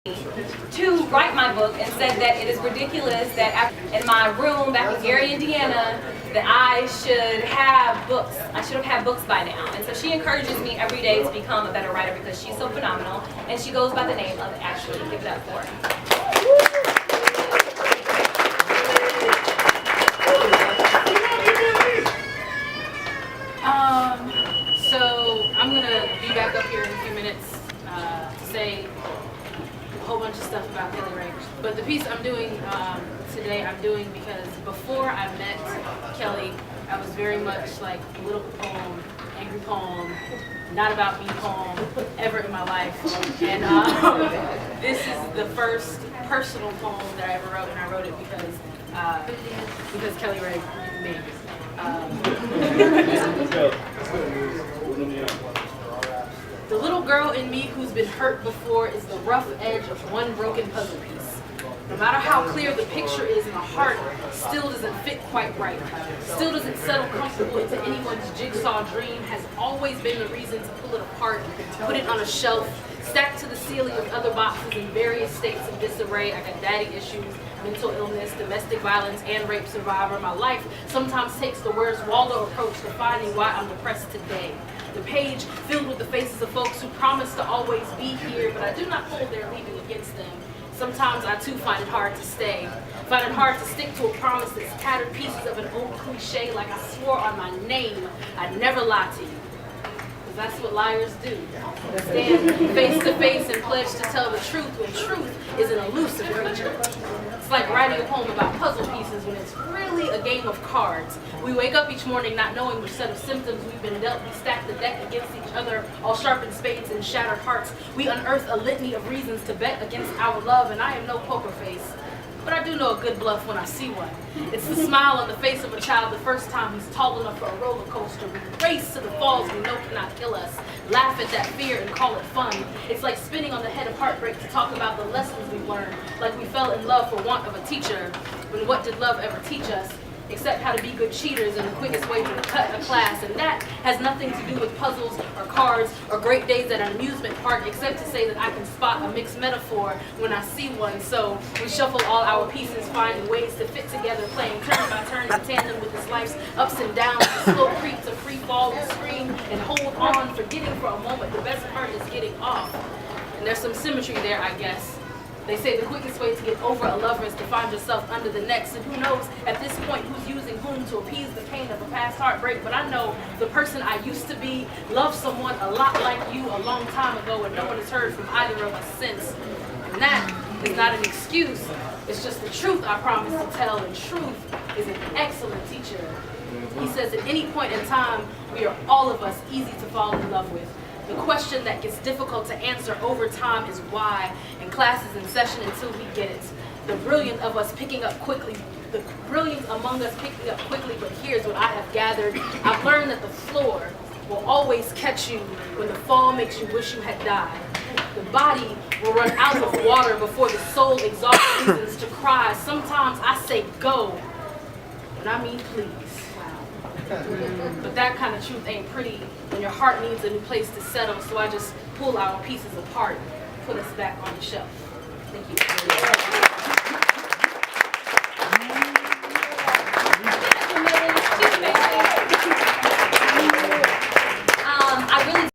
to write my book and said that it is ridiculous that in my room back in Gary, Indiana, that I should have books. I should have had books by now. And so she encourages me every day to become a better writer because she's so phenomenal. And she goes by the name of Ashley. Give it up for her. So I'm gonna be back up here in a few minutes to say a whole bunch of stuff about Kelly Ray. But the piece I'm doing today, I'm doing because before I met Kelly, I was very much like a little poem, angry poem, not about me poem ever in my life. And this is the first personal poem that I ever wrote, and I wrote it because Kelly Ray made it. The little girl in me who's been hurt before is the rough edge of one broken puzzle piece. No matter how clear the picture is, my heart still doesn't fit quite right. Still doesn't settle comfortable into anyone's jigsaw dream. Has always been the reason to pull it apart, put it on a shelf, stacked to the ceiling with other boxes in various states of disarray. I got daddy issues, mental illness, domestic violence, and rape survivor. My life sometimes takes the Where's Waldo approach to finding why I'm depressed today. The page filled with the faces of folks who promise to always be here, but I do not hold their leaving against them. Sometimes I too find it hard to stay. Find it hard to stick to a promise that's tattered pieces of an old cliche, like I swore on my name I'd never lie to you. Because that's what liars do. Stand face to face and pledge to tell the truth when truth is an elusive creature. It's like writing a poem about puzzle pieces when it's really a game of cards. We wake up each morning not knowing which set of symptoms we've been dealt. We stack the deck against each other, all sharpened spades and shattered hearts. We unearth a litany of reasons to bet against our love, and I am no poker face. But I do know a good bluff when I see one. It's the smile on the face of a child the first time he's tall enough for a roller coaster. We race to the falls we know cannot kill us, laugh at that fear and call it fun. It's like spinning on the head of heartbreak to talk about the lessons we've learned, like we fell in love for want of a teacher. When what did love ever teach us? Except how to be good cheaters and the quickest way to cut a class. And that has nothing to do with puzzles or cards or great days at an amusement park, except to say that I can spot a mixed metaphor when I see one. So we shuffle all our pieces, finding ways to fit together, playing turn by turn in tandem with this life's ups and downs, the slow creep to free fall and scream and hold on, forgetting for a moment the best part is getting off. And there's some symmetry there, I guess. They say the quickest way to get over a lover is to find yourself under the next. And who knows at this point who's using whom to appease the pain of a past heartbreak. But I know the person I used to be loved someone a lot like you a long time ago, and no one has heard from either of us since. And that is not an excuse. It's just the truth I promise to tell, and truth is an excellent teacher. He says at any point in time, we are all of us easy to fall in love with. The question that gets difficult to answer over time is why, and class is in session until we get it. The brilliant of us picking up quickly, the brilliant among us picking up quickly, but here's what I have gathered. I've learned that the floor will always catch you when the fall makes you wish you had died. The body will run out of water before the soul exhausts reasons to cry. Sometimes I say go, and I mean please. But that kind of truth ain't pretty when your heart needs a new place to settle, so I just pull our pieces apart, put us back on the shelf. Thank you.